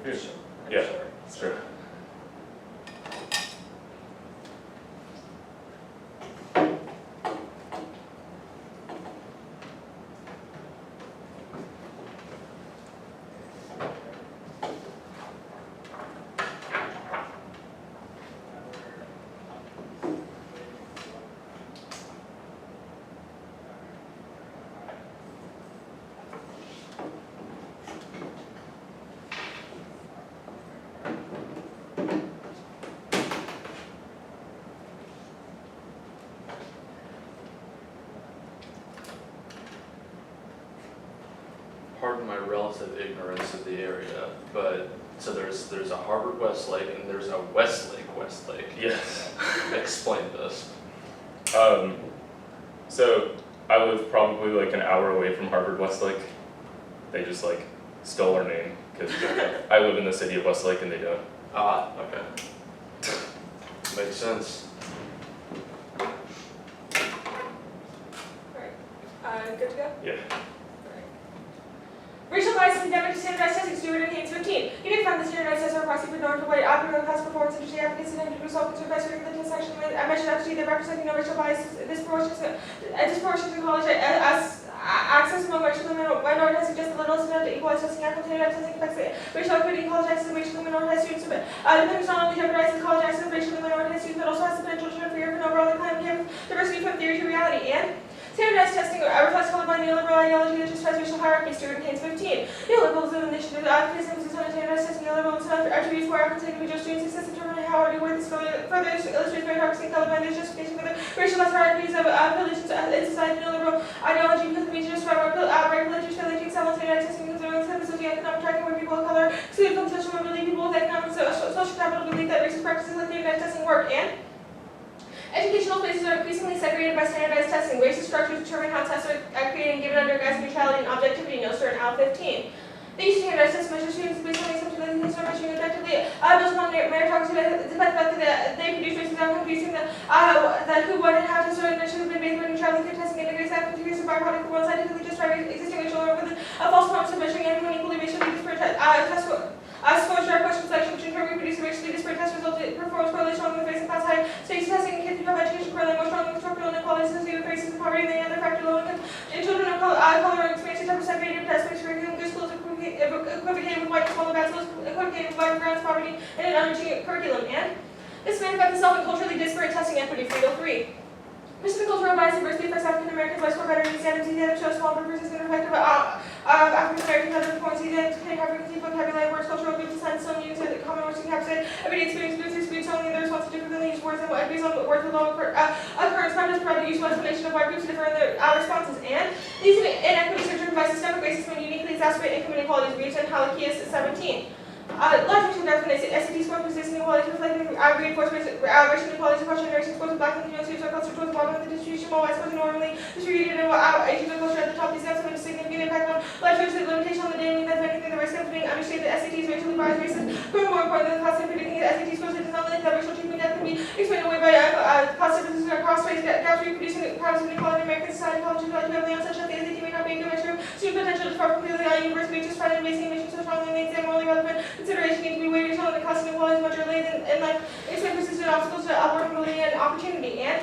Yeah, sure. Pardon my relative ignorance of the area, but so there's a Harvard Westlake and there's a Westlake. Yes. Explain this. So I live probably like an hour away from Harvard Westlake. They just like stole our name because I live in the city of Westlake and they don't. Ah, okay. Makes sense. Alright. Good to go? Yeah. Racial bias is endemic to standardized testing, Stewart and Haynes 15. You didn't find the standardized tests are approximately norm to white, optimal class performance, industry applicants, and individuals all concerned by certain the test section with I mentioned actually that representing no racial bias is disproportionate to college as access among racial minority has suggested little incident to equalize testing and continued testing affects racial equity in college access and racially minority students. Dependence not only jeopardizes college access and racially minority students, but also has the potential to interfere with an overall decline in campus diversity from theory to reality. And standardized testing reflects colorblind neoliberal ideology that justifies racial hierarchy, Stewart and Haynes 15. Neoliberalism initiative advocates emphasis on standardized testing. Neoliberalism attributes where African individual students success determine how or where this further illustrates meritocracy and colorblind justification for the racialized hierarchies of privilege in society. Neoliberal ideology because the means to describe outright religious failure to excel in standardized testing because there is a socioeconomic tracking where people of color excluded from social mobility, people with economic social capital believe that racist practices like standardized testing work. And educational spaces are increasingly segregated by standardized testing. Racist structures determine how tests are created and given under guise of neutrality and objectivity, no certain Al 15. These standardized tests measure students based on the assumption that these are measuring objectively built upon meritocracy despite the fact that they produce racist outcomes using that who, what, and how tests are should have been based on neutrality through testing integrates outcomes to use a byproduct of one scientifically justified existing racial order with a false promise of measuring everyone equally racially disparate test exposure our question selection which in turn reproduce racially disparate test results performance correlation strongly with race and class high stakes testing and kids who have education correlate more strongly with structural inequalities associated with racism, poverty, and any other factor low income and children of color experiencing 10% segregated test based curriculum. Good schools equivocated with white schools, bad schools equivocated with white grounds, poverty, and an unreaching curriculum. And this manifests itself in culturally disparate testing equity, Friedel 3. Mr. Cultural bias adversely affects African Americans by score better in standards. These items show small persistent effect of African American other performance. These items contain African vocabulary words, cultural groups, and some use common words to encapsulate everyday experience. Groups experience only in their response to differently used words and agrees on words with low occurrence. Not just provide the useful explanation of why groups differ in their responses. And these inequities are driven by systemic racism and uniquely exacerbate income inequalities. Reach and Halakias 17. Large racial gaps in SAT scores persist inequalities reflecting reinforced racial inequalities across generations. Scores of black and Latino students are closer towards the bottom of the distribution, while white scores are normally distributed and Asians are closer at the top. These gaps have a significant impact on large racial limitation on the data, meaning that if anything, the risk of being understated that SAT is racially biased racist. Proving more important than the cost of predicting that SAT scores, it does not link that racial treatment gap can be explained away by cost differences across race gaps, reproducing problems of inequality in American society. Colleges rely heavily on such that the SAT may not be a good measure of student potential to far from clearly how university just find basing emissions so strongly in the exam morally relevant consideration need to be weighed on the cost of inequality much earlier in life. Explain persistent obstacles to upward mobility and opportunity. And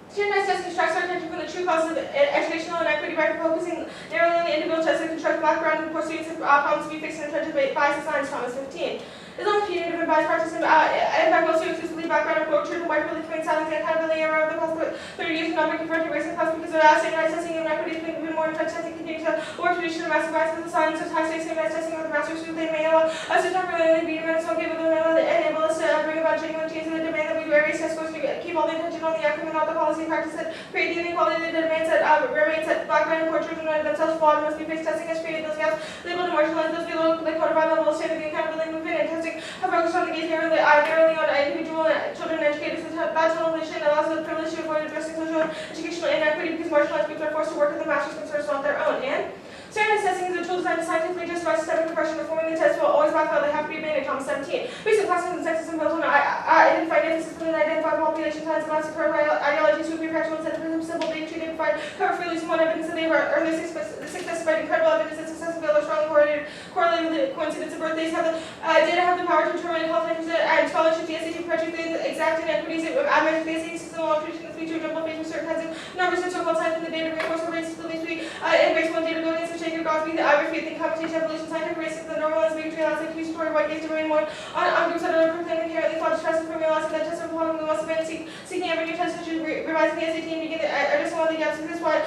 standardized testing distracts our attention from the true causes of educational inequity by focusing narrowly on the individual tests that construct background and poor students and problems to be fixed in the trenches of bias and science. Thomas 15. As long as punitive and biased practices impact most students who believe background approach and white really committing silence and accountability around the cost of 30 years of not being confronted race and class because of standardized testing and inequity has been more effective testing continues to work tradition of massive bias with the science of high stakes standardized testing with master's students they may allow us to not really be events don't give them enable us to bring about genuine change in the demand that we wear race test scores to keep all the attention on the outcome and not the policy and practice that create the inequality that demands that remains that background and poor children are themselves flawed and must be fixed. Testing has created those gaps labeled and marginalized those below the codified level of standard the accountability movement and testing have focused on the gaze narrowly on individual children and educators with bad tunnel vision allows the privilege to avoid addressing social and educational inequity because marginalized groups are forced to work with the master's concerns on their own. And standardized testing is a tool designed to scientifically justify systemic oppression. Performing the test will always backfire. They have to be abandoned. Thomas 17. Basic classism and sexism built on identified emphasis within identified population signs about superb ideologies would be practical instead of simple bigotry. They provide cover freely some evidence that they earned their success despite incredible evidence that success and failure are strongly correlated with coincidence of birthdays data have the power to determine health and scholarship, the SAT project, the exact inequities of measure the SAT system, all tradition, the speech, or jumble face with certain kinds of numbers and so-called signs in the data reinforce or race still needs to be embraced one data buildings of Shaker, Gosby, the average faith in computation, evolution, scientific races, the normal as big trail, as accusatory, white gaze, domain one, on groups that are proclaiming inherently flawed stress and formulas, and that test of one we must have been seeking every new test, such as revising the SAT and begin addressing all the gaps in this why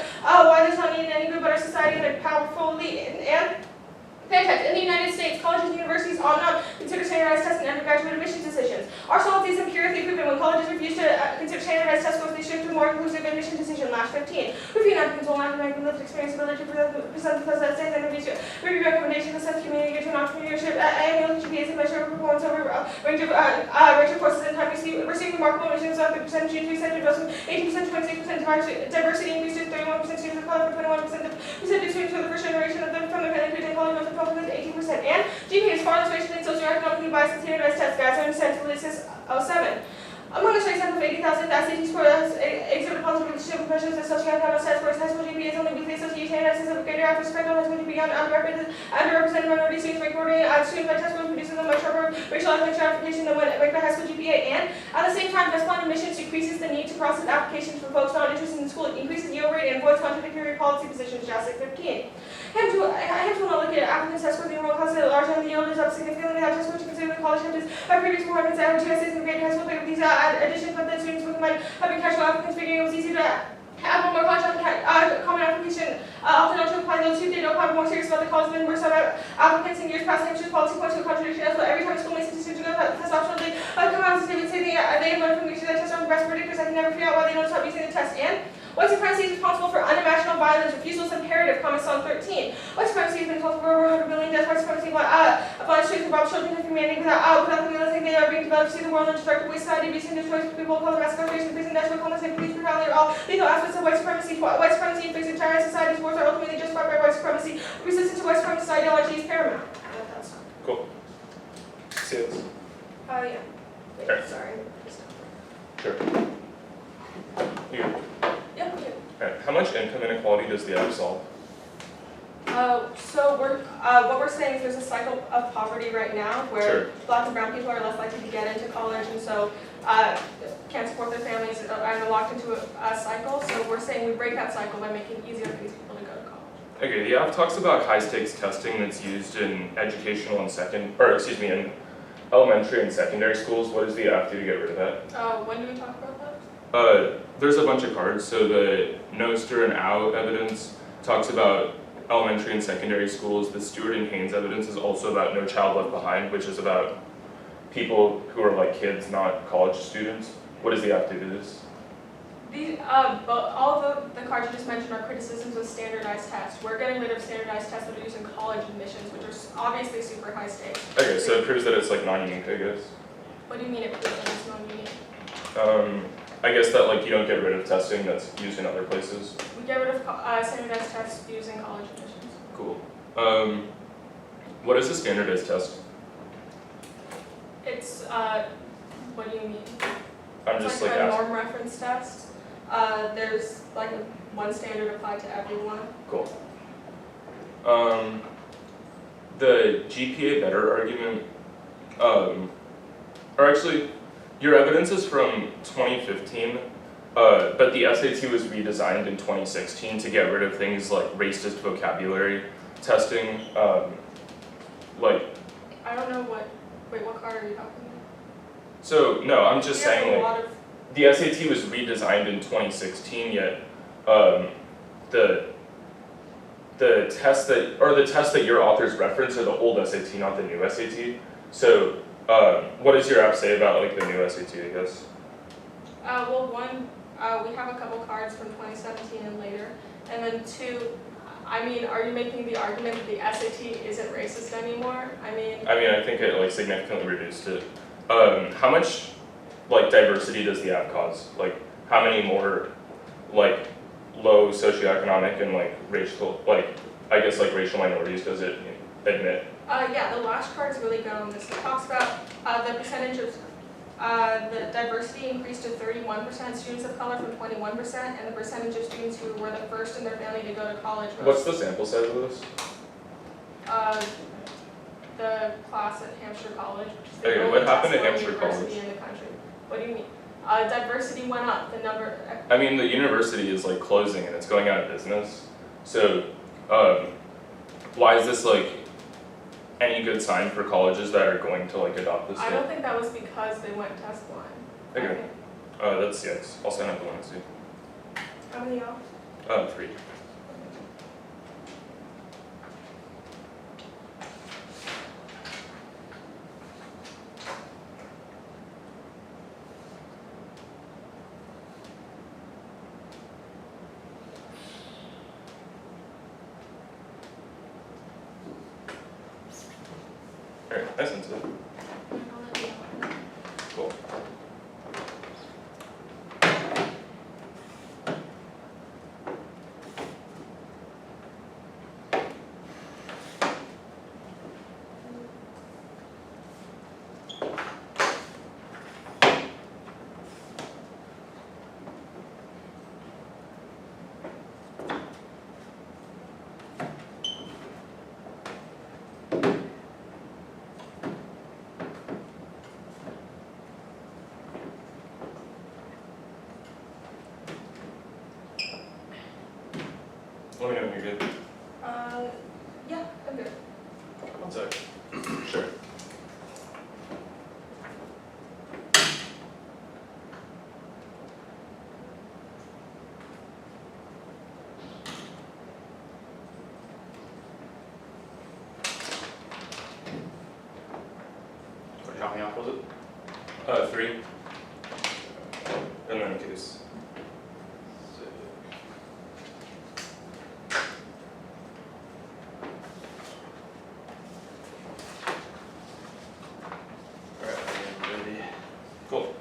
there's not needed any good but our society and a powerfully and in the United States, colleges and universities ought not consider standardized tests in undergraduate admissions decisions. Our solid is empirically proven when colleges refuse to consider standardized test scores, they shift to a more inclusive admission decision. Last 15. Review applicants will not have lived experience, ability to present the test essays, and review recommendations, assess community to an entrepreneurship, annual GPAs, and measure performance over a range of courses and time. Receiving remarkable admissions of the percentage increase, adjustment 18% to 26%, diversity increased to 31% students of color, for 21% of students for the first generation of them from the family creating college, 12% to 18%, and GPA is far less racially and socioeconomically biased and standardized test guides are Census 07. Among the studies of 80,000 SAT scores exhibit a positive relationship with measures of socioeconomic status scores. High school GPAs only weakly associated standardized of greater efforts spread on high school GPA on underrepresented minority students recording student by test scores produces a much sharper racial ethnic stratification than when ranked by high school GPA, and at the same time, West Point admissions decreases the need to process applications for folks not interested in school. It increases yield rate and avoids contradictory policy positions. JASIC 15. Hence, will not look at applicants' test scores. The enrollment cost is large and the yield is up significantly. They have test scores to consider the college hedges by previous performance and two essays in grade high school. But with these additions, but the students with having casual applicants figuring it was easy to have one more college common application. Often not to apply those who did not have more serious about the college than were some applicants in years past. Anxious policy points to a contradiction as well. Every time a school makes a decision to go test optional, they come out and say they have learned from the that tests are the best predictors. I can never figure out why they don't stop using the test. And white supremacy is responsible for unimaginable violence. Refusal is imperative. Comment Song 13. White supremacy has been responsible for over 100 million deaths. White supremacy applies straight to rob children of humanity without them realizing they are being developed to see the world in a destructive way. Society, abuse, and destroys people of color, mass incarceration, prison, national homeless, and police brutality are all lethal aspects of white supremacy. White supremacy inflicts entire society's wars are ultimately justified by white supremacy. Resistance to white supremacist ideology is paramount. Cool. See this? Yeah. Wait, Sure. sorry. Sure. Here. Yeah, okay. Alright, how much income inequality does the app solve? So what we're saying is there's a cycle of poverty right now where Sure. Black and brown people are less likely to get into college, and so can't support their families and are locked into a cycle. So we're saying we break that cycle by making it easier for these people to go to college. Okay, the app talks about high-stakes testing that's used in educational and in elementary and secondary schools. What does the app do to get rid of that? When do we talk about that? There's a bunch of cards. So the Noster and Au evidence talks about elementary and secondary schools. The Stewart and Haynes evidence is also about No Child Left Behind, which is about people who are like kids, not college students. What does the app do to this? All of the cards you just mentioned are criticisms of standardized tests. We're getting rid of standardized tests that are used in college admissions, which are obviously super high stakes. Okay, so it proves that it's like non-unique, I guess. What do you mean it proves that it's non-unique? I guess that like you don't get rid of testing that's used in other places. We get rid of standardized tests used in college admissions. Cool. What is a standardized test? It's, what do you mean? I'm It's just like like a asking. norm reference test. There's like one standard applied to everyone. Cool. The GPA better argument, or actually, your evidence is from 2015, but the SAT was redesigned in 2016 to get rid of things like racist vocabulary testing, like. I don't know what card are you talking about? So, no, I'm just We have saying a like, lot of, the SAT was redesigned in 2016, yet the test that your authors reference are the old SAT, not the new SAT. So, what does your app say about like the new SAT, I guess? well, one, we have a couple cards from 2017 and later, and then two, I mean, are you making the argument that the SAT isn't racist anymore? I mean, I think it like significantly reduced it. How much like diversity does the app cause? Like, how many more like low socioeconomic and like racial, like I guess like racial minorities does it admit? yeah, the last card is really good on this. It talks about the percentage of the diversity increased to 31% students of color from 21%, and the percentage of students who were the first in their family to go to college What's rose. the sample size of this? the class at Hampshire College, which is the Okay, only what happened at Tesla Hampshire university College? in the country. What do you mean? Diversity went up, the number. I mean, the university is like closing and it's going out of business. So, why is this like any good sign for colleges that are going to like adopt this? I don't think that was because they went test blind. Okay. That's yes. I'll sign up the one too. How many y'all? 3. Alright, nice and slow. Cool. Let me know when you're good. Yeah, I'm good. One sec. Sure. Sorry, how many off was it? 3. And then in case. Alright, I'm ready. Cool.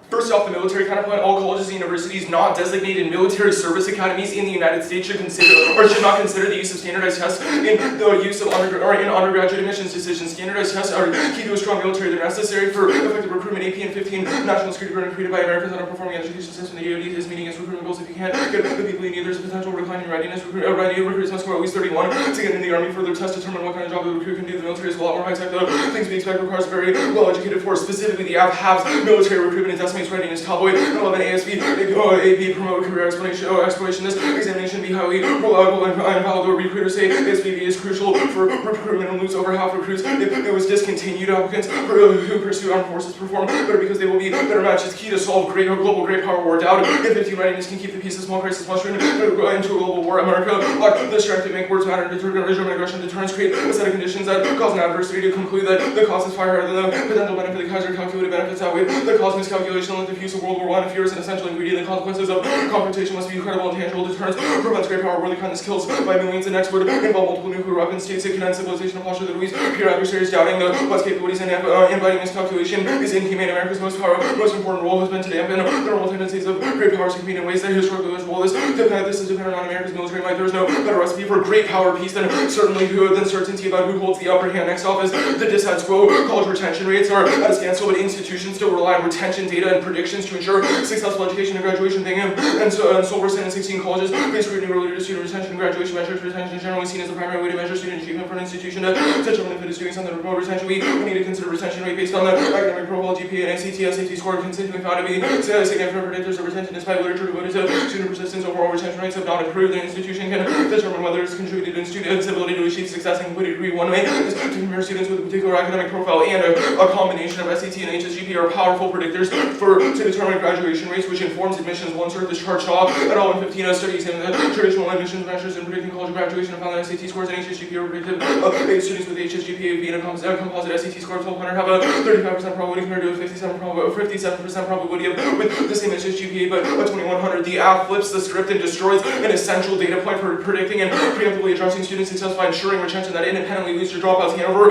First off, the military counterpoint, all colleges and universities not designated military service academies in the United States should consider or should not consider the use of standardized tests in the use of undergraduate admissions decisions. Standardized tests are key to a strong military. They're necessary for effective recruitment. AP and 15 national security program created by Americans that are performing education system. The DoD is meeting its recruitment goals. If you can't get the people you need, there's a potential decline in readiness. Recruits must score at least 31 to get in the Army. Further tests determine what kind of job the recruit can do. The military is a lot more high-tech though. Things we expect requires a very well-educated force. Specifically, the AF military recruitment and estimates readiness top weight. 11 ASV, AP promote career exploration. This examination be highly reliable and valid. Recruiters say SVB is crucial for recruitment and lose over half recruits. It was discontinued. Applicants who pursue armed forces perform better because they will be better matched. It's key to solve global great power war doubt. If 15 readiness can keep the peace of small crisis mushroom into a global war, America lack the strength to make words matter, deter German aggression, deterrence, create a set of conditions that cause an adversary to conclude that the cost is far higher than the potential benefit. The Kaiser calculated benefits outweigh the cost miscalculation and the diffuse of World War I. If fear is an essential ingredient, the consequences of confrontation must be credible and tangible. Deterrence prevents great power, worldly kindness kills by millions. The next would involve multiple nuclear weapons, states that condemn civilization and posture that Louise. Pure adversaries doubting the West's capabilities and inviting miscalculation is inhumane. America's most important role has been to dampen the normal tendencies of great powers to compete in ways that historically was role is dependent. This is dependent on America's military might. There is no better recipe for great power peace than certainty about who holds the upper hand. Next off is the dissatisfied quo. College retention rates are at a standstill, but institutions still rely on retention data and predictions to ensure successful education and graduation. And so we're in 16 colleges face scrutiny related to student retention and graduation measures. Retention is generally seen as the primary way to measure student achievement for an institution to determine if it is doing something to promote retention. We need to consider retention rate based on the academic profile, GPA, and SAT score consistently found to be significant predictors of retention. Despite literature devoted to student persistence, overall retention rates have not improved. The institution can determine whether it's contributed in students' ability to achieve success and complete a degree. One way is to compare students with a particular academic profile, and a combination of SAT and HSGP are powerful predictors to determine graduation rates, which informs admissions. One sort of this chart saw at all in 15 studies in the traditional admissions measures in predicting college graduation and found that SAT scores and HSGP are predictive of students with HSGPA being a composite SAT score of 1200 have a 35% probability compared to a 57% probability of with the same HSGPA, but a 2100. The app flips the script and destroys an essential data point for predicting and preemptively addressing student success by ensuring retention that independently leads to dropouts. Hanover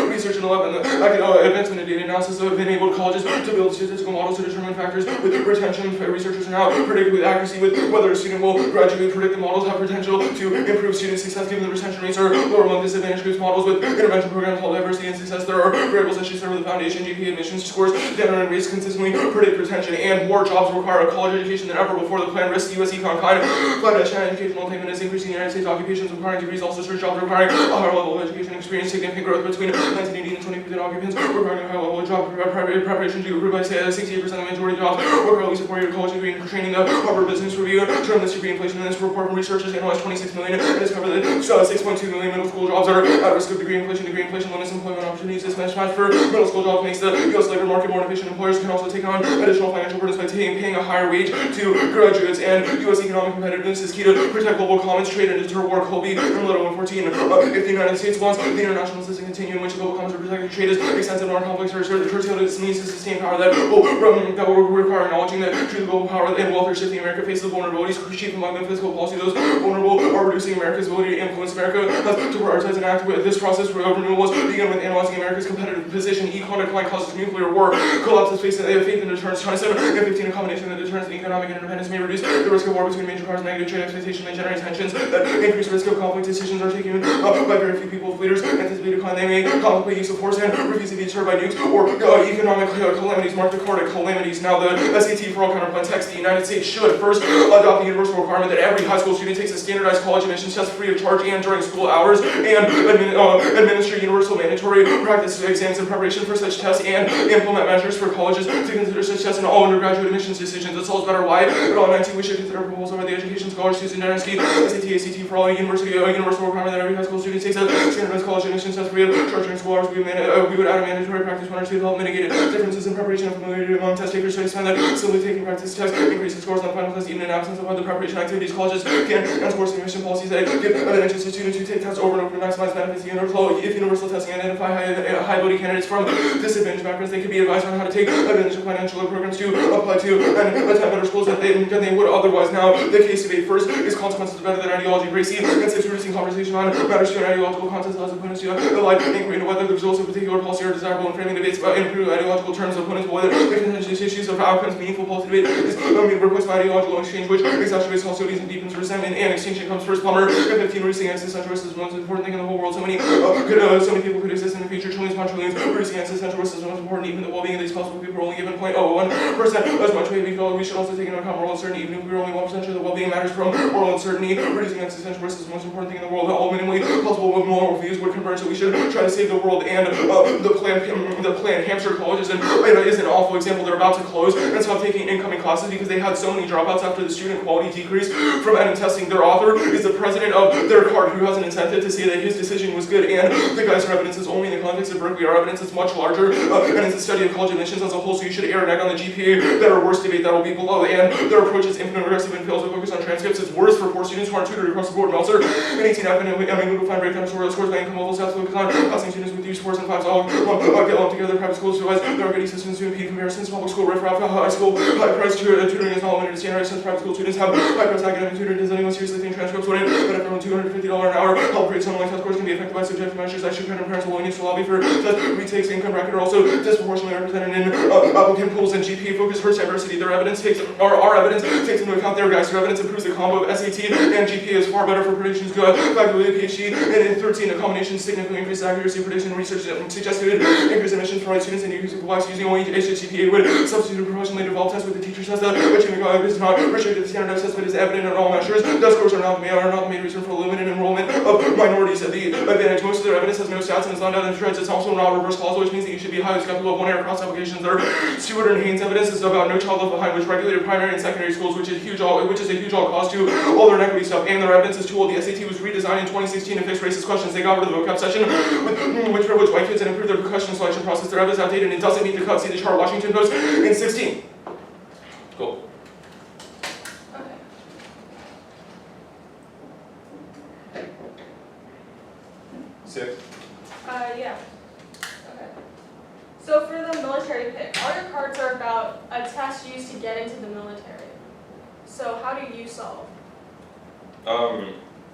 research and advancement in data analysis have enabled colleges to build statistical models to determine determine factors with retention. Researchers are now predict with accuracy with whether a student will graduate. Predictive models have potential to improve student success given the retention rates are lower among disadvantaged groups. Models with intervention programs hold diversity and success. There are variables that should serve the foundation. GPA admissions scores, data and rates consistently predict retention, and more jobs require a college education than ever before. The plan risks U.S. econ kind. Foundation educational attainment is increasing. United States occupations requiring degrees also search jobs requiring a higher level of education experience. Significant growth between 1980 and 2015 occupants requiring a high level of job preparation to improve by 68% of the majority of jobs require at least a 4-year college degree and training. The Harvard Business Review termed this degree inflation. In this report, researchers analyzed 26 million and discovered that 6.2 million middle school jobs are at risk of degree inflation. Degree inflation limits employment opportunities. This mismatch for middle school jobs makes the U.S. labor market more inefficient. Employers can also take on additional financial burdens by paying a higher wage to graduates, and U.S. economic competitiveness is key to protect global commons, trade, and deter war. Colby and Little 114. If the United States wants the international system to continue in which global commons are protected, trade is extensive, more complex, or curtailed, it needs to sustain power that will require acknowledging that true global power and welfare shifting America faces vulnerabilities. Chief among them, fiscal policy. Those vulnerable are reducing America's ability to influence. America has to prioritize and act with this process. Renewables begin with analyzing America's competitive position. Econ decline causes nuclear war. Collapses faith in deterrence. 27 and 15, a combination of deterrence and economic independence may reduce the risk of war between major powers. Negative trade expectation may generate tensions that increase risk of conflict. Decisions are taken by very few people. If leaders anticipate decline, they may contemplate use of force and refuse to be deterred by nukes or economic calamities. Mark the card at calamities. Now the SAT for all counterpoint text. The United States should first adopt the universal requirement that every high school student takes a standardized college admissions test free of charge and during school hours, and administer universal mandatory practice exams in preparation for such tests, and implement measures for colleges to consider such tests in all undergraduate admissions decisions. This all is better. Why? At all 19, we should consider proposals over the education scholars student dynasty. SAT, ACT for all universal requirement that every high school student takes a standardized college admissions test free of charge during school hours. We would add a mandatory practice one or two to help mitigate differences in preparation and familiarity among test takers. Studies find that simply taking practice tests increases scores on final tests even in absence of other preparation activities. Colleges can enforce admission policies that give advantages to students who take tests over and over to maximize benefits. If universal testing identify high ability candidates from disadvantaged backgrounds, they can be advised on how to take advantage of financial programs to apply to and attend better schools than they would otherwise. Now, the case debate first is consequences better than ideology. Gracie and six reducing conversation on matters to an ideological context allows opponents to avoid inquiry into whether the results of a particular policy are desirable. In framing debates about improved ideological terms, opponents will whether the contentious issues of outcomes. Meaningful policy debate is replaced by ideological exchange, which exacerbates hostilities and deepens resentment. And extinction comes first. Plumber and 15 reducing existential risk is the most important thing in the whole world. So many people could exist in the future. Trillions upon trillions. Reducing existential risk is the most important. Even the well-being of these possible people are only given 0.01% as much weight. We should also take into account moral uncertainty. Even if we are only 1% sure the well-being matters from moral uncertainty, reducing existential risk is the most important thing in the world. All minimally possible moral views would converge. So we should try to save the world. And the plan Hampshire College is an awful example. They're about to close and stop taking incoming classes because they had so many dropouts after the student quality decrease from adding testing. Their author is the president of their card, who has an incentive to say that his decision was good, and the Geyser evidence is only in the context of Berkeley. Our evidence is much larger, and it's a study of college admissions as a whole, so you should err and egg on the GPA, better or worse debate that will be below, and their approach is infinite, regressive, and fails to focus on transcripts. It's worse for poor students who aren't tutored across the board. Meltzer and 18F and we will find breakdown of scores by income levels, have to focus on passing students with these scores and fives all get lumped together. Private schools utilize their good systems to impede comparisons. Public school riffraff, high school high price tutoring is not limited to standardized since private school students have high price academic tutoring. Does anyone seriously think transcripts wouldn't benefit from $250 an hour? Help create some like test scores can be affected by subjective measures. I should parents willingness to lobby for test retakes. Income bracket are also disproportionately represented in applicant pools, and GPA focus hurts diversity. Their evidence our evidence takes into account their Geyser evidence improves the combo of SAT and GPA is far better for predictions. Faculty PhD and in 13 a combination significantly increased accuracy prediction research suggested increased admissions for white students and decrease of blacks using only HGPA would substitute a professionally developed test with the teacher test. Achieving is not restricted to standardized test, but is evident in all measures. Those scores are not the main reason for limited enrollment of minorities at the advantage. Most of their evidence has no stats and is not done in threads. It's also not reverse causal, which means that you should be highly skeptical of one-error cross applications. Their Stewart and Haynes evidence is about no child left behind, which regulated primary and secondary schools, which is a huge all cost to all their inequity stuff. And their evidence is too old. The SAT was redesigned in 2016 to fix racist questions. They got rid of the vocab section, which privileged white kids and improved their question selection process. Their evidence is outdated and it doesn't meet the cut. See the chart Washington Post in 16. Cool. Six. Yeah. Okay. So for the military pick, all your cards are about a test used to get into the military. So how do you solve?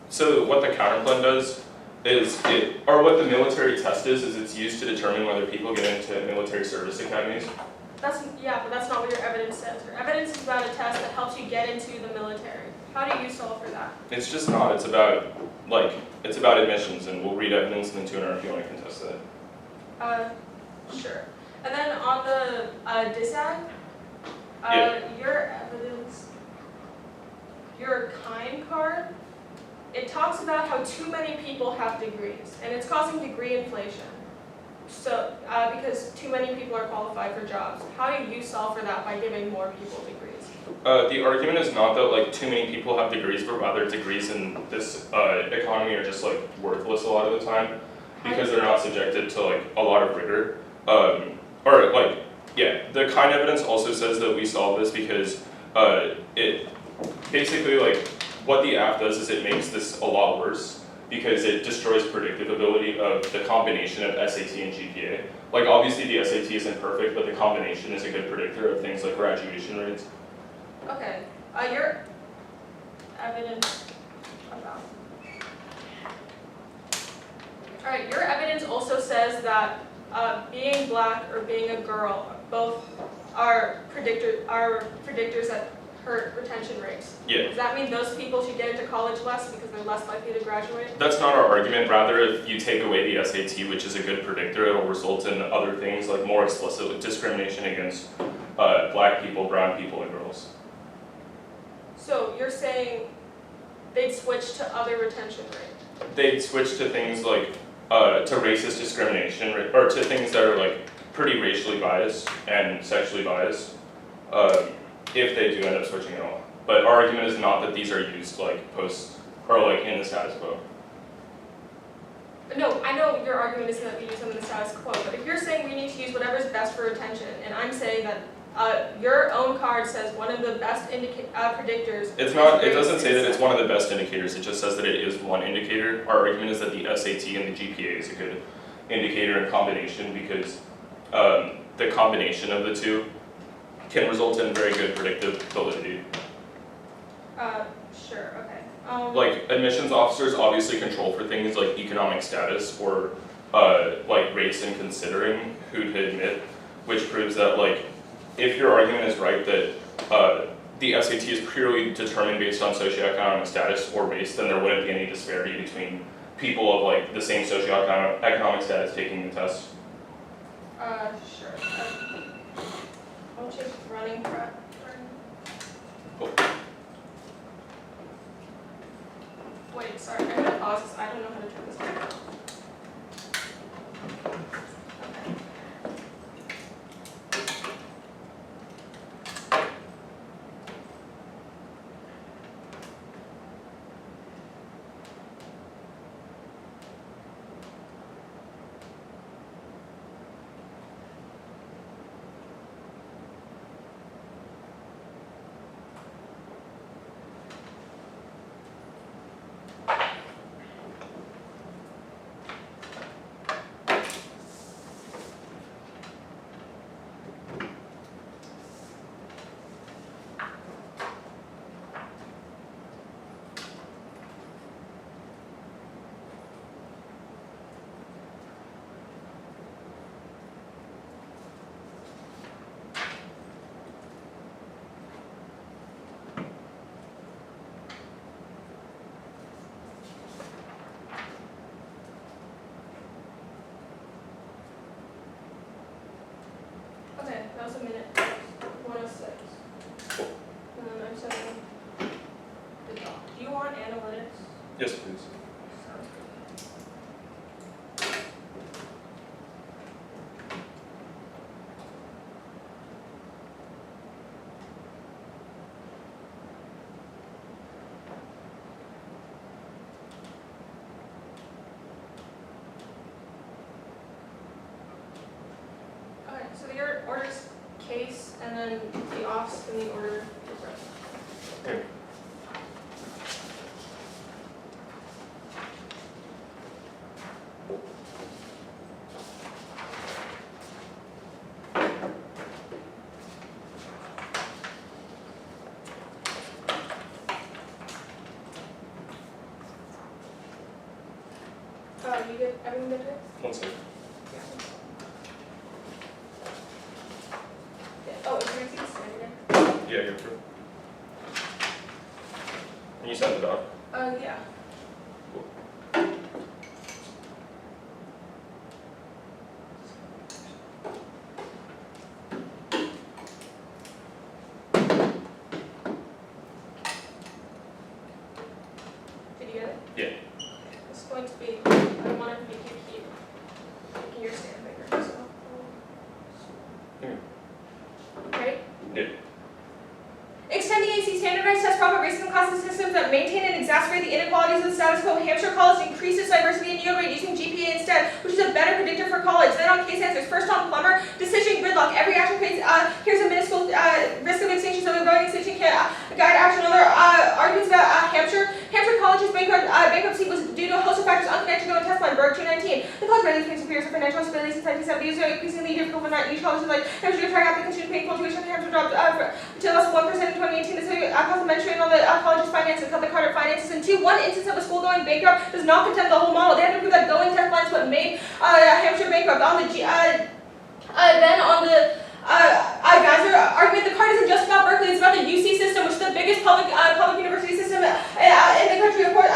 So what the counterplan does is what the military test is it's used to determine whether people get into military service academies. but that's not what your evidence says. Your evidence is about a test that helps you get into the military. How do you solve for that? It's just not. It's about admissions, and we'll read evidence and then tune in if you want to contest that. Sure. And then on the dissent, your evidence, your kind card, it talks about how too many people have degrees, and it's causing degree inflation. So, because too many people are qualified for jobs. How do you solve for that by giving more people degrees? The argument is not that too many people have degrees, but rather degrees in this economy are just worthless a lot of the time because they're not subjected to a lot of rigor. The kind evidence also says that we solve this because it basically what the app does is it makes this a lot worse because it destroys predictability of the combination of SAT and GPA. Obviously the SAT isn't perfect, but the combination is a good predictor of things like graduation rates. Okay, your evidence about. Alright, your evidence also says that being black or being a girl both are predictors that hurt retention rates. Yeah. Does that mean those people should get into college less because they're less likely to graduate? That's not our argument. Rather, if you take away the SAT, which is a good predictor, it will result in other things like more explicit discrimination against black people, brown people, and girls. So you're saying they'd switch to other retention rate? They'd switch to things to racist discrimination, or to things that are pretty racially biased and sexually biased, if they do end up switching at all. But our argument is not that these are used post, or in the status quo. No, I know your argument is that we use them in the status quo, but if you're saying we need to use whatever's best for retention, and I'm saying that your own card says one of the best predictors. It's not. It doesn't say that it's one of the best indicators. It just says that it is one indicator. Our argument is that the SAT and the GPA is a good indicator in combination because the combination of the two can result in very good predictive validity. Sure. Okay. Admissions officers obviously control for things like economic status or race and considering who to admit, which proves that if your argument is right that the SAT is purely determined based on socioeconomic status or race, then there wouldn't be any disparity between people of the same socioeconomic status taking the test. Sure. I'll choose running prep. Cool. Wait, sorry, I'm gonna pause this. I don't know how to turn this on. Okay. Okay, that was a minute. 106. And then I'm setting the doc. Do you want analytics? Yes, please. Sounds good. Okay, so the order's case, and then the offs in the order is right. Okay. You get everything good? One second. you get it? Yeah. It's going to be, I don't want to make you keep making your stand bigger, so. Ready? Yeah. Extend the AC standardized test proper racism classes systems that maintain and exacerbate the inequalities of the status quo. Hampshire College increases diversity and yield rate using GPA instead, which is a better predictor for college. Then on case answers, first on plumber, decision gridlock. Every action creates, here's a minuscule risk of extinction, so the voting extinction can guide action. Other arguments about Hampshire. Hampshire College's bankruptcy was due to a host of factors unconnected to a test line. Berg 219. The college regularly makes superiors of financial stability since 1970. So increasingly difficult for not each college like Hampshire to attract applicants due to paying tuition. Hampshire dropped to less than 1% in 2018. This cost of mentoring on the college's finances, cut the Carter finances. And two, one instance of a school going bankrupt does not contend the whole model. They have to prove that going test lines what made Hampshire bankrupt. On the then on the Geyser argument, the card isn't just about Berkeley, it's about the UC system, which is the biggest public university system in the country. Of course,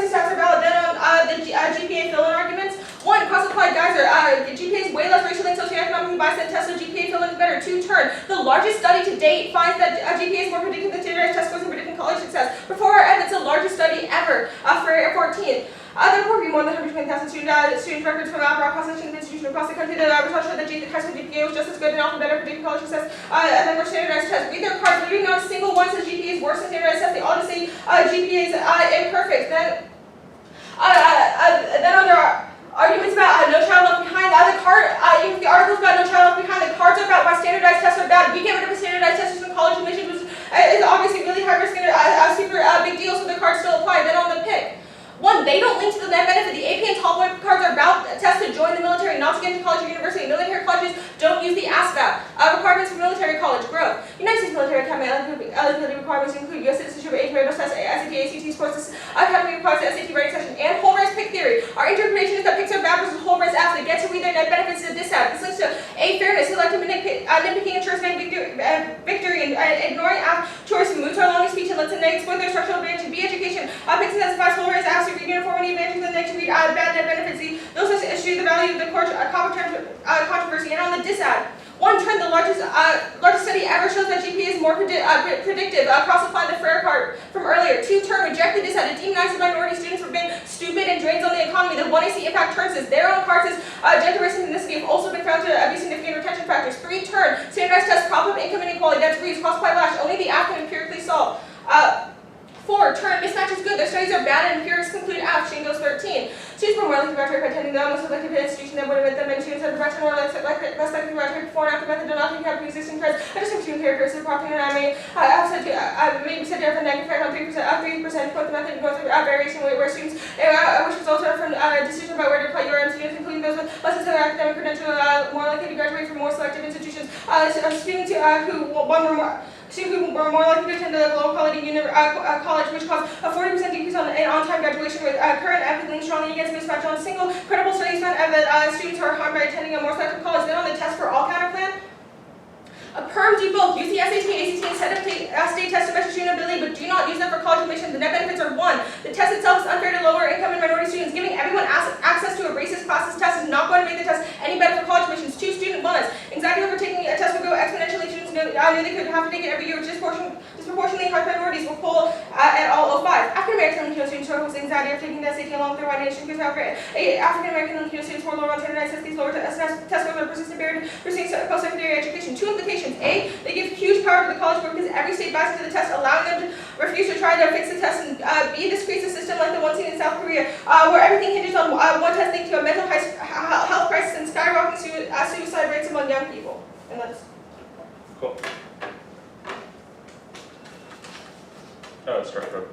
these stats are valid. Then on the GPA fill-in arguments. One, cross-applied Geyser. GPA is way less racially and socioeconomically biased than test, so GPA fill-in is better. Two, turn. The largest study to date finds that GPA is more predictive than standardized test scores and predicting college success. Before our evidence, the largest study ever for 14. There will be more than 120,000 student records from Marlborough cross-section institutions across the country. The results showed that the high school GPA was just as good and often better predicting college success than more standardized tests. Read their cards. Literally not a single one says GPA is worse than standardized tests. They all just say GPA is imperfect. Then other arguments about No Child Left Behind. The articles about No Child Left Behind. The cards are about why standardized tests are bad. We get rid of a standardized test system. College admissions is obviously really high risk and a super big deal, so the cards still apply. Then on the pick. One, they don't link to the net benefit. The AP and tall boy cards are about tests to join the military, not to get into college or university. Military colleges don't use the ASVAB. Requirements for military college growth. United States Military Academy eligibility requirements include U.S. citizenship, age readiness test, SAT, ACT, sports academy requires the SAT writing session, and whole rice pick theory. Our interpretation is that picks are bad versus whole rice apps. They get to read their net benefits to disad. This links to A, fairness, selective nitpicking ensures victory, and ignoring app choice moves our longest speech and lets them exploit their structural advantage. B, education, picks intensifies whole rice apps. Uniformity advantages and they to read bad net benefits. Those issue the value of the controversy. And on the disad, one trend, the largest study ever shows that GPA is more predictive. Cross-apply the Frere card from earlier. Two, turn, reject the disad. It demonizes minority students for being stupid and drains on the economy. The 1AC impact turns is their own cards as gender, race, and ethnicity have also been found to be significant retention factors. Three, turn, standardized tests, prop up income inequality. That's reads, cross-apply lash. Only the app can empirically solve. 4, turn, mismatch is good. Their studies are bad and empirics conclude F. Shane goes 13. Students were more likely to graduate by attending the almost selective institution that would admit them, and students had professional more less likely to graduate before and after method do not think have pre-existing credits. I just have student characteristics of property and I may have said maybe said to have a negative effect on 3%, quote the method goes through variation where students, which results from a decision about where to apply URM students, including those with less than academic credential, more likely to graduate from more selective institutions. Students who were more likely to attend a low-quality college, which caused a 40% decrease in on-time graduation rate. Current evidence leans strongly against mismatch. On single credible studies found that students who are harmed by attending a more selective college. Then on the test for all counter plan, PERM do both. Use the SAT, ACT, and state test to measure student ability, but do not use them for college admission. The net benefits are 1. The test itself is unfair to lower income and minority students. Giving everyone access to a racist classes test is not going to make the test any better for college admissions. 2, student wellness. Anxiety over taking a test will go exponentially. Students knew they could have to take it every year, which disproportionately hard minorities will pull at all 05. African American and Latino students struggle with anxiety of taking the SAT along with their white nation because African American and Latino students were lower on standardized tests. These lower test scores are persistent barrier to pursuing post-secondary education. 2 implications. A, they give huge power to the college board because every state buys into the test, allowing them to refuse to try to fix the test. And B, this creates a system like the one seen in South Korea, where everything hinges on one test linked to a mental health crisis and skyrocketing suicide rates among young people. And that's cool. Oh, it's right, bro.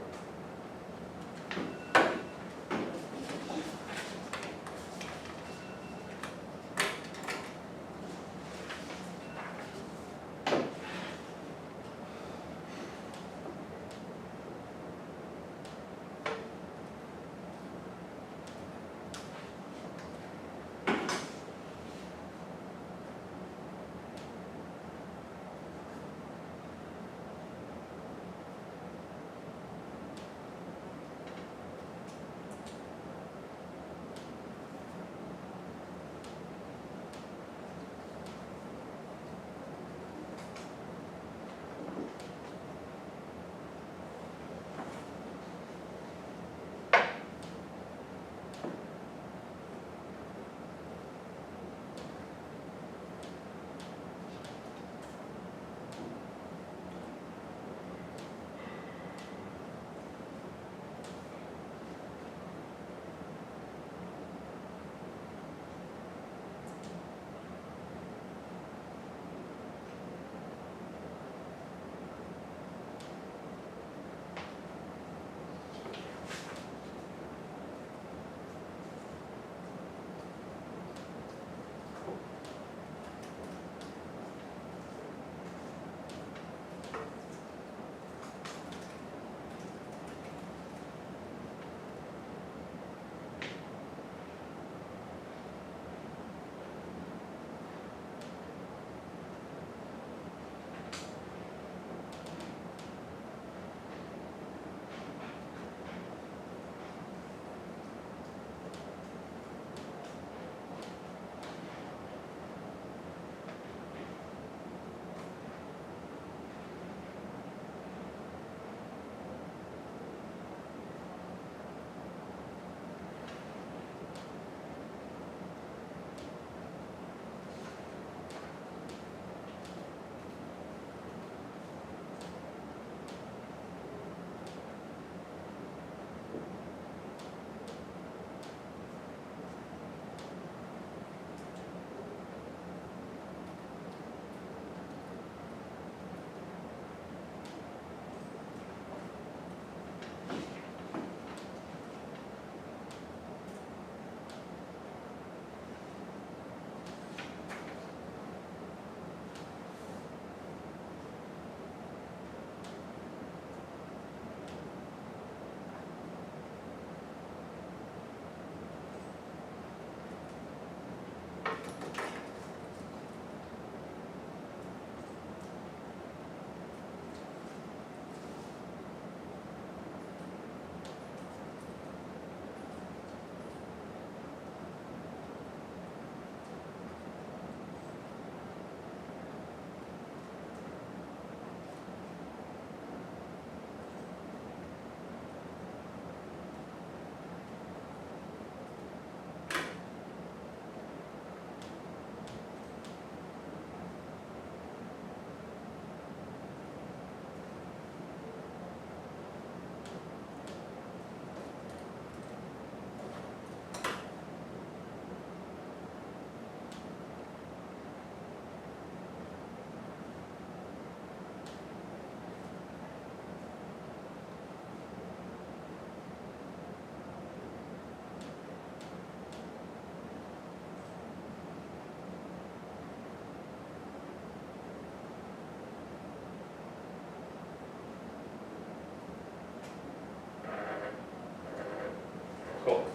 Cool.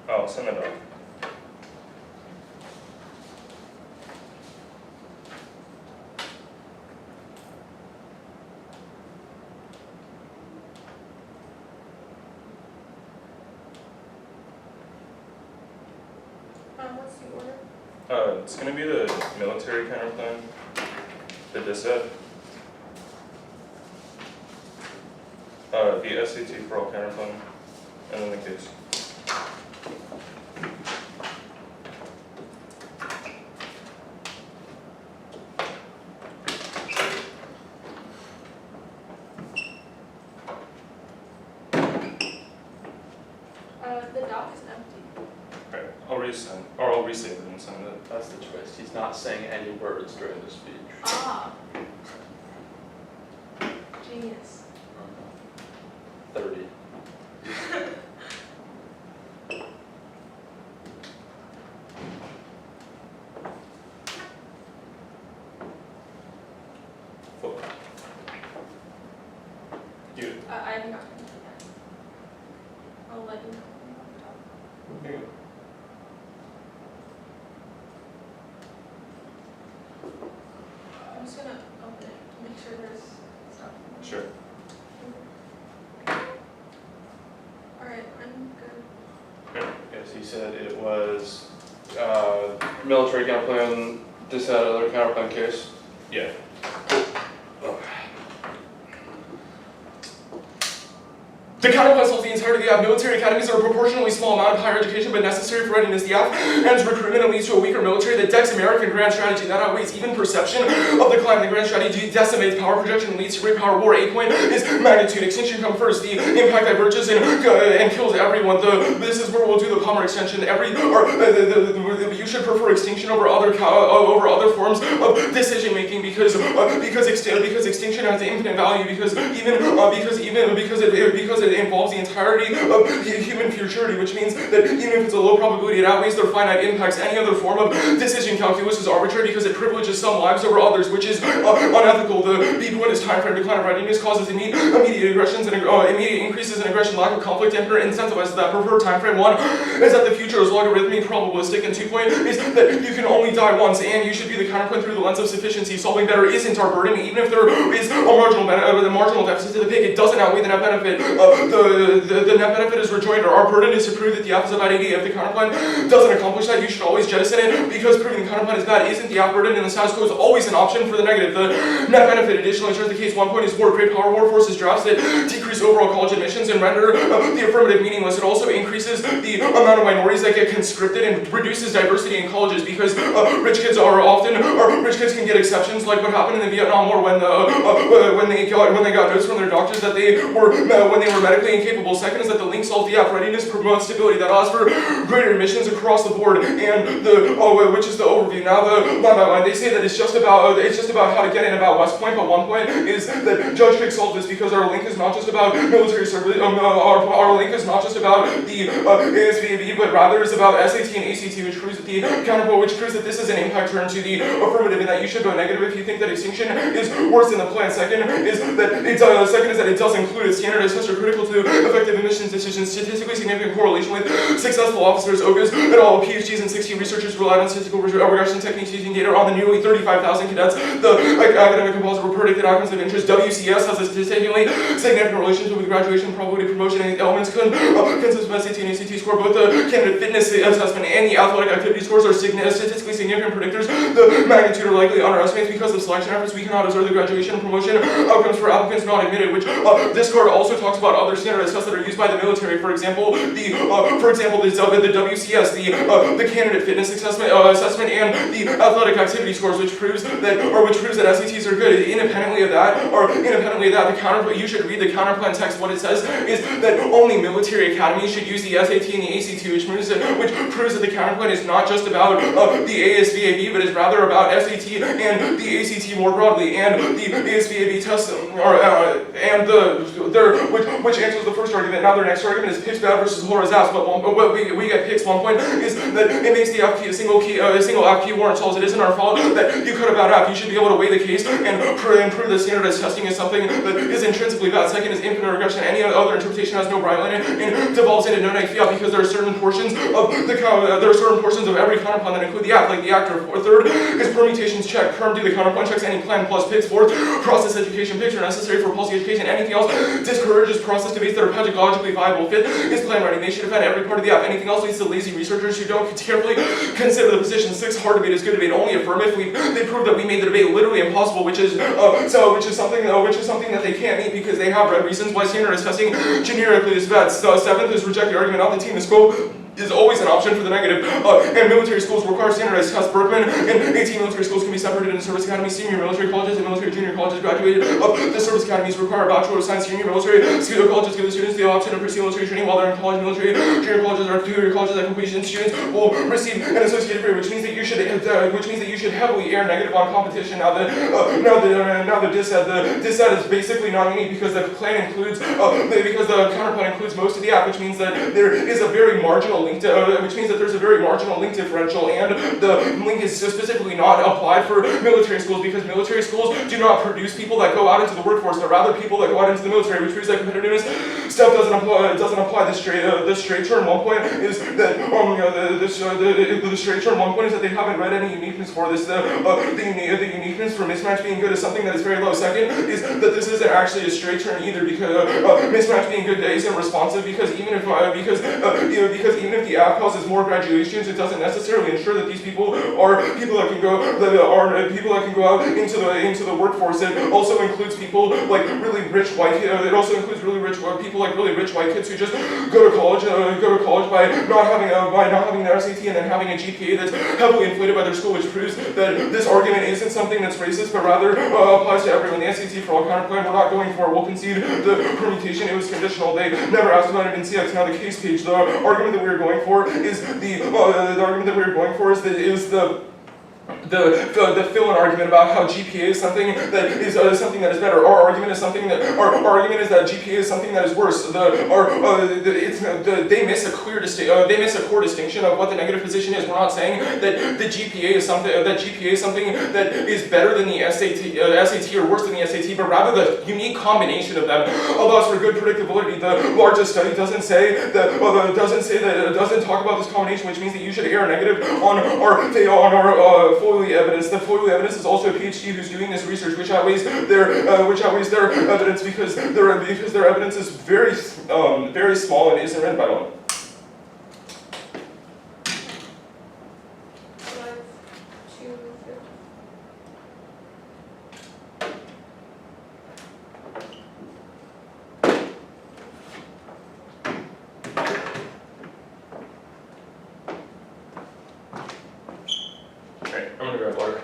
I'll send that out. What's the order? It's going to be the military counterplan, the DISA, the SAT for all counterplan, and then the case. The doc is empty. Alright, I'll resend, or I'll resave it and send it. That's the twist. He's not saying any words during the speech. Ah. Genius. 30. Cool. You. I haven't gotten it yet. I'll let you know. Here you go. I'm just gonna open it to make sure there's stuff. Sure. Alright, I'm good. Yes, he said it was military counterplan, this had other counterplan case. Yeah. The counterplan solves the entirety of military academies are a proportionally small amount of higher education but necessary for readiness. The ends recruitment and leads to a weaker military that decks American grand strategy that outweighs even perception of the climate. The grand strategy decimates power projection and leads to great power war. 8 point is magnitude. Extinction comes first. The impact diverges and kills everyone. This is where we'll do the Palmer extension. You should prefer extinction over other forms of decision making because extinction has infinite value because it involves the entirety of human futurity, which means that even if it's a low probability, it outweighs their finite impacts. Any other form of decision calculus is arbitrary because it privileges some lives over others, which is unethical. The B point is time frame decline of readiness causes immediate aggressions and immediate increases in aggression, lack of conflict, and incentivizes that. Preferred time frame 1 is that the future is logarithmic probabilistic, and 2 point is that you can only die once, and you should view the counterpoint through the lens of sufficiency. Solving better isn't our burden, even if there is a marginal deficit to the pig, it doesn't outweigh the net benefit. The net benefit is rejoinder. Our burden is to prove that the F is about 80. If the counterplan doesn't accomplish that, you should always jettison it because proving the counterplan is bad isn't the F burden, and the status quo is always an option for the negative. The net benefit additionally ensures the case 1 point is war. Great power war forces drafts that decrease overall college admissions and render the affirmative meaningless. It also increases the amount of minorities that get conscripted and reduces diversity in colleges because rich kids can get exceptions, like what happened in the Vietnam War when they got notes from their doctors that they were medically incapable. Second is that the link solves the F. Readiness promotes stability that allows for greater admissions across the board, and which is the overview. Now they say that it's just about how to get in about West Point, but 1 point is that Judge Kick solved this because our link is not just about military service. Our link is not just about the ASVAB, but rather is about SAT and ACT, which proves that the counterpoint, which proves that this is an impact turn to the affirmative, and that you should go negative if you think that extinction is worse than the plan. Second is that it does include a standardized test critical to effective admissions decisions. Statistically significant correlation with successful officers. OGAs and all PhDs and 16 researchers relied on statistical regression techniques using data on the nearly 35,000 cadets. The academic composite were predicted outcomes of interest. WCS has a statistically significant relationship with graduation probability, promotion, and elements consist of SAT and ACT score. Both the candidate fitness assessment and the athletic activity scores are statistically significant predictors. The magnitude are likely underestimates because of selection efforts. We cannot observe the graduation and promotion outcomes for applicants not admitted, which this card also talks about other standardized tests that are used by the military. For example, the WCS, the candidate fitness assessment and the athletic activity scores, which proves that SATs are good. Independently of that, the counterplan, you should read the counterplan text. What it says is that only military academies should use the SAT and the ACT, which proves that the counterplan is not just about the ASVAB, but is rather about SAT and the ACT more broadly. And the ASVAB tests which answers the first argument. Now their next argument is Picks bad versus Horace Apps, but what we get Picks 1 point is that it makes the app key a single app key warrant solves. It isn't our fault that you cut a bad app. You should be able to weigh the case and prove that standardized testing is something that is intrinsically bad. Second is infinite regression. Any other interpretation has no bright line and devolves into no-neg fiat because there are certain portions of every counterplan that include the app, like the actor. Third is permutations check. Perm do the counterplan checks any plan plus Picks. Fourth, process education. Picks are necessary for policy education. Anything else discourages process debates that are pedagogically viable. Fifth is plan writing. They should defend every part of the app. Anything else leads to lazy researchers who don't carefully consider the position. Sixth, hard debate is good debate. Only affirm if they prove that we made the debate literally impossible, which is something that they can't meet because they have read reasons why standardized testing generically is bad. So seventh is reject the argument of the team. The scope is always an option for the negative, and military schools require standardized tests. Berkman and 18 military schools can be separated into service academies, senior military colleges, and military junior colleges. Graduated of the service academies require a Bachelor of Science. Senior military colleges give the students the option to pursue military training while they're in college. Military junior colleges or two-year colleges at completion. Students will receive an associated grade, which means that you should heavily err negative on competition. Now the dissat is basically not unique because the plan includes because the counterplan includes most of the app, which means that there is a very marginal link there's a very marginal link differential, and the link is specifically not applied for military schools because military schools do not produce people that go out into the workforce, but rather people that go out into the military, which proves that competitiveness stuff doesn't apply. The straight turn 1 point is that the straight turn 1 point is that they haven't read any uniqueness for this. The uniqueness for mismatch being good is something that is very low. Second is that this isn't actually a straight turn either because mismatch being good isn't responsive because even if the app causes more graduations, it doesn't necessarily ensure that these people are people that can go out into the workforce. It also includes people like really rich white kids. It also includes people like really rich white kids who just go to college by not having their SAT and then having a GPA that's heavily inflated by their school, which proves that this argument isn't something that's racist, but rather applies to everyone. The SAT for all counterclaim we're not going for. We'll concede the permutation. It was conditional. They never asked about it in CX. Now the case page. The argument that we're going for is the fill-in argument about how GPA is something that is better. Our argument is that GPA is something that is worse. They miss a core distinction of what the negative position is. We're not saying that the GPA is something that is better than the SAT or worse than the SAT, but rather the unique combination of them allows for good predictability. The largest study doesn't talk about this combination, which means that you should err negative on our Foley evidence. The Foley evidence is also a PhD who's doing this research, which outweighs their evidence because their evidence is very small and isn't written by one. I'm gonna grab water.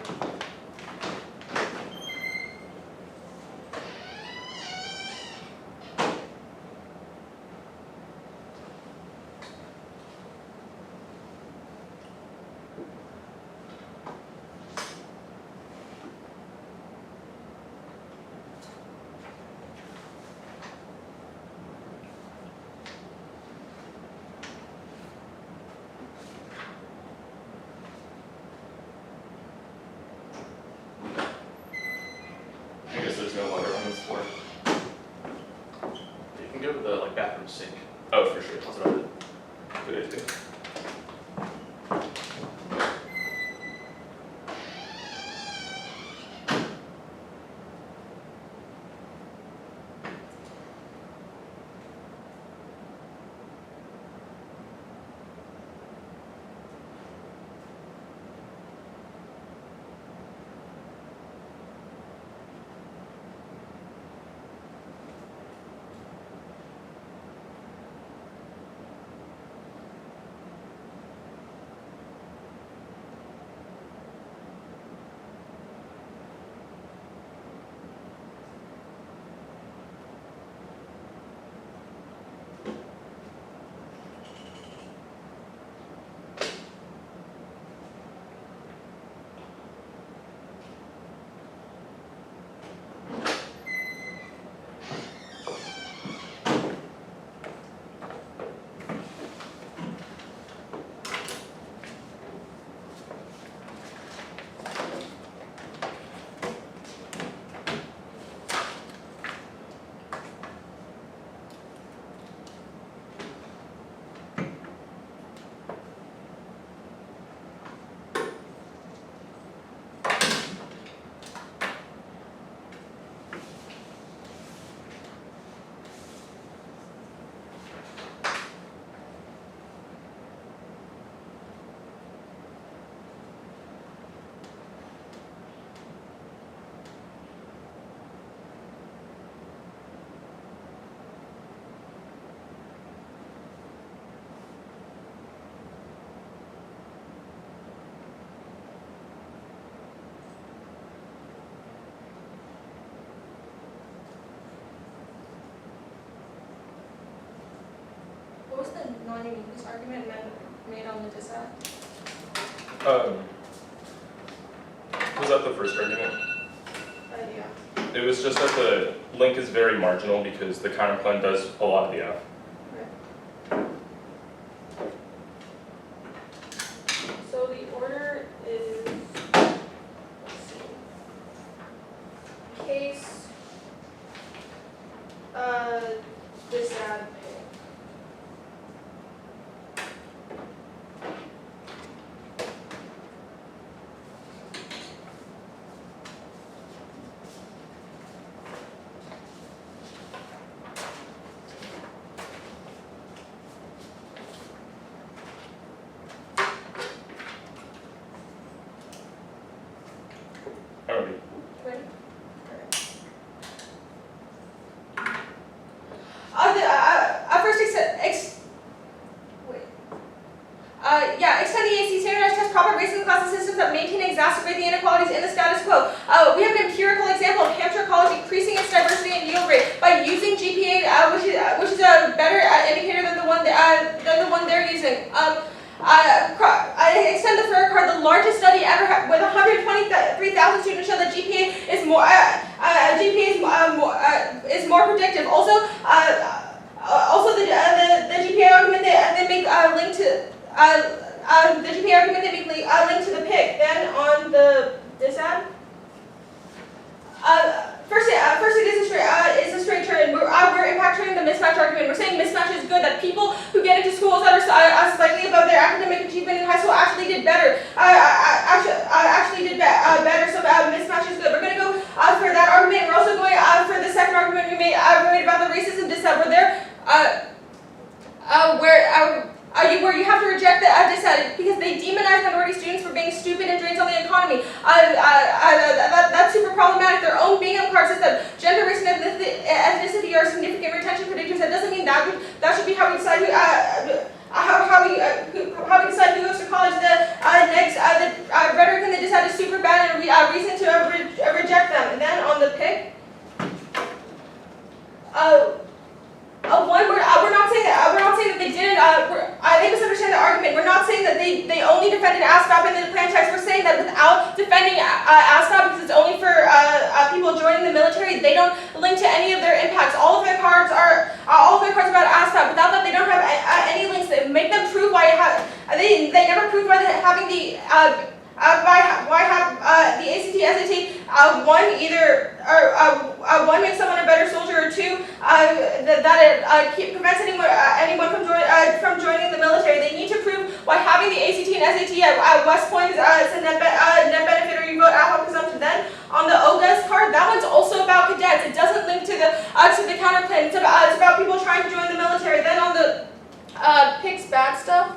I guess there's no water on this floor. You can go to the bathroom sink. Oh, for sure. That's about it. Good idea. non-uniqueness argument made on the dissent? Was that the first argument? Yeah. It was just that the link is very marginal because the counterclaim does a lot of the F. So the order is, let's see, case, dissent. Alrighty. Ready? Extend the AC standardized test proper racism classes systems that maintain and exacerbate the inequalities in the status quo. We have an empirical example of Hampshire College increasing its diversity and yield rate by using GPA, which is a better indicator than the one they're using. I extend the Ferrer card. The largest study ever with 123,000 students show that GPA is more predictive. Also, the GPA argument they make linked to the GPA argument they make linked to the PIC. Then on the dissent. Firstly, this is a straight turn. We're impact turning the mismatch argument. We're saying mismatch is good, that people who get into schools that are slightly above their academic achievement in high school actually did better. Better, so mismatch is good. We're going to go for that argument. We're also going for the second argument we made about the racism dissent, where you have to reject the dissent because they demonize minority students for being stupid and drains on the economy. That's super problematic. Their own bingham card says that gender, race, and ethnicity are significant retention predictors. That doesn't mean that should be how we decide how we decide who goes to college. The rhetoric in the dissent is super bad and reason to reject them. And then on the PIC. We're not saying that they didn't. They misunderstand the argument. We're not saying that they only defended ASVAB in the plan text. We're saying that without defending ASVAB, because it's only for people joining the military, they don't link to any of their impacts. All of their cards about ASVAB. Without that, they don't have any links that make them prove why they never proved why having the the ACT, SAT, one makes someone a better soldier, or two that it prevents anyone from joining the military. They need to prove why having the ACT and SAT at West Point is a net benefit, or you vote ad hoc presumption. Then on the OGAS card, that one's also about cadets. It doesn't link to the counterclaim. It's about people trying to join the military. Then on the PIC's bad stuff.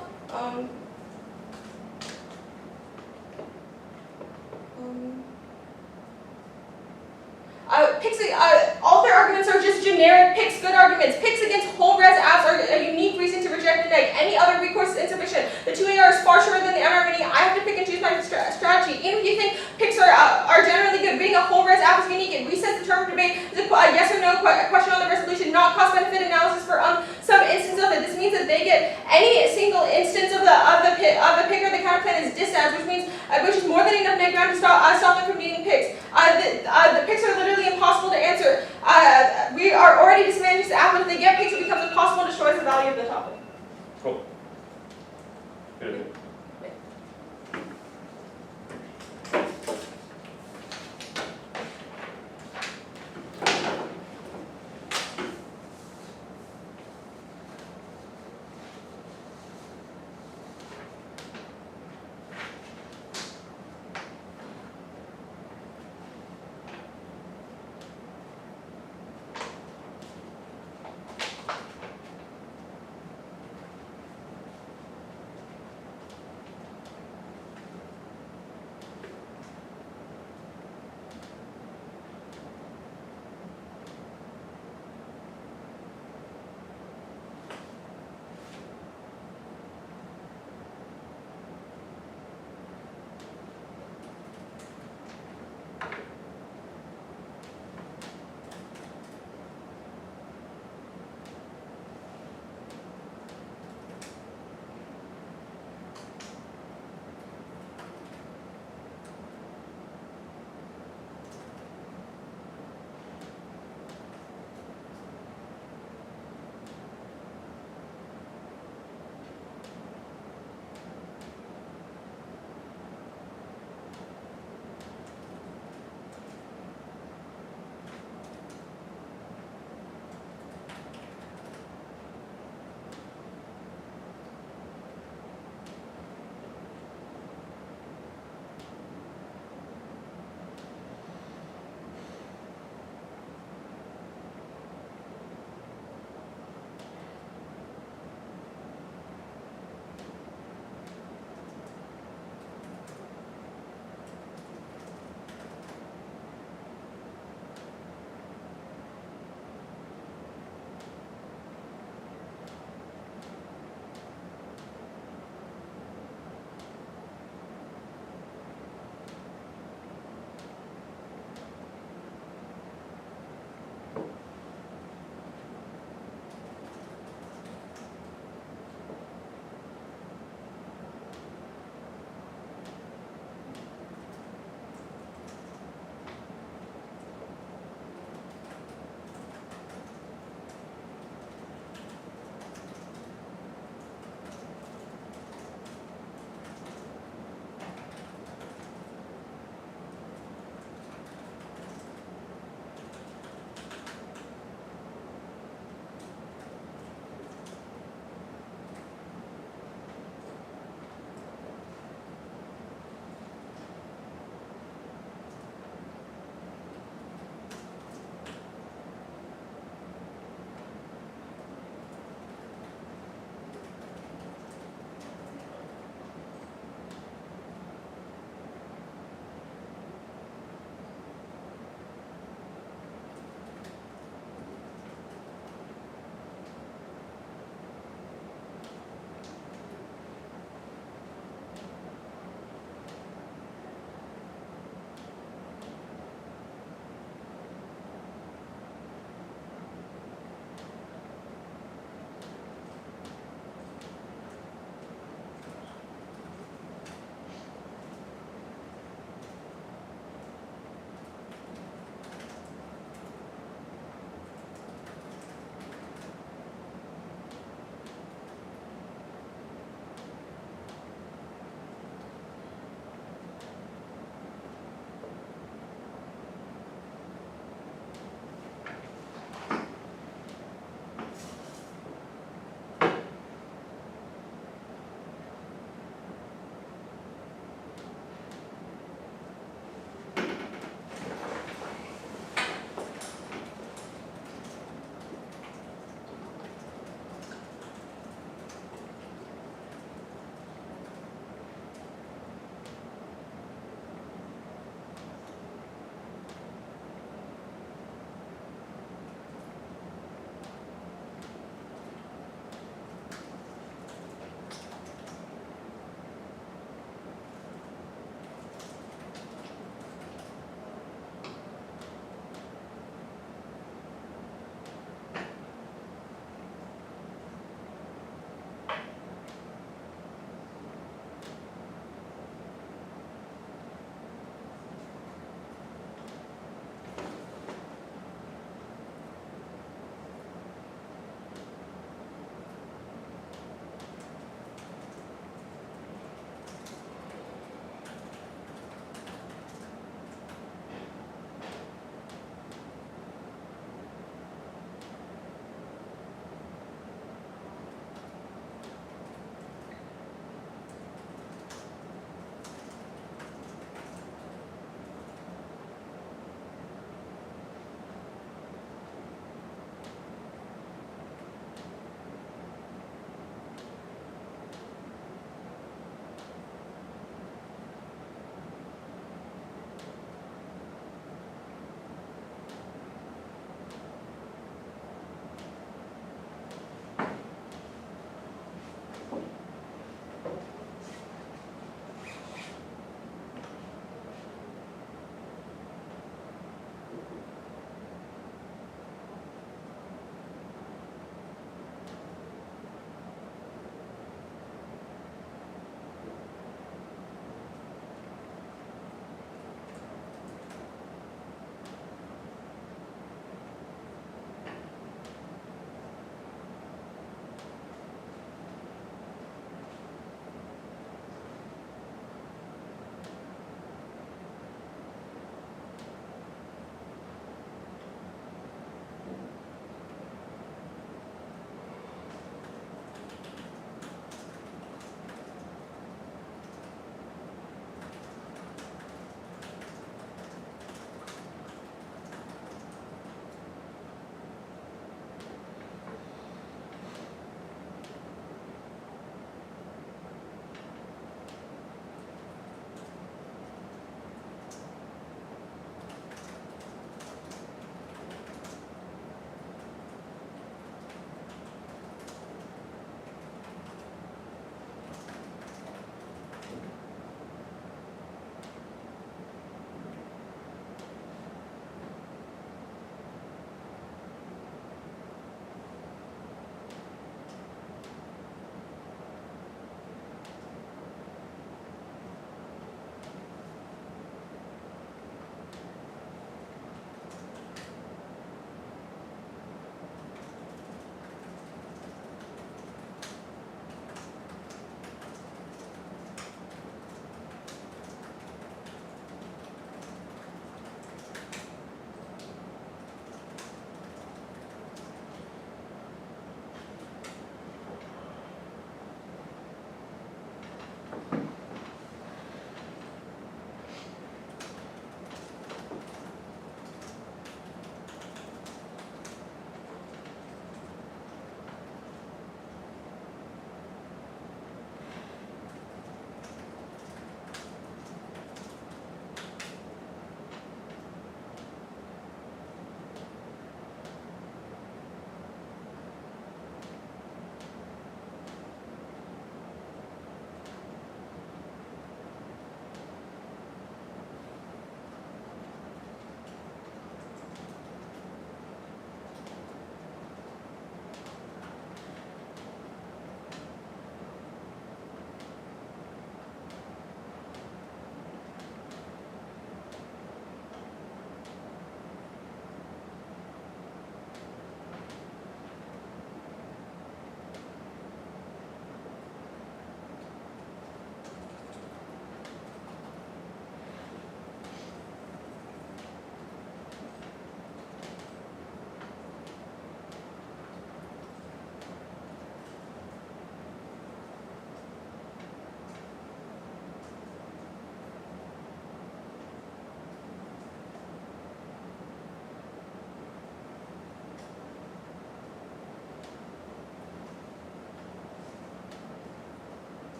All their arguments are just generic PIC's good arguments. PIC's against whole res apps are a unique reason to reject the neg. Any other recourse is insufficient. The 2AR is far shorter than the NRMNE. I have to pick and choose my strategy. Even if you think PIC's are generally good, being a whole res app is unique. It resets the term of debate. It's a yes or no question on the resolution, not cost-benefit analysis for some instance of it. This means that they get any single instance of the PIC or the counterclaim is dissent, which is more than enough neg ground to stop them from needing PICs. The PICs are literally impossible to answer. We are already disadvantaged to app, but if they get PICs, it becomes impossible and destroys the value of the topic. Cool. Good.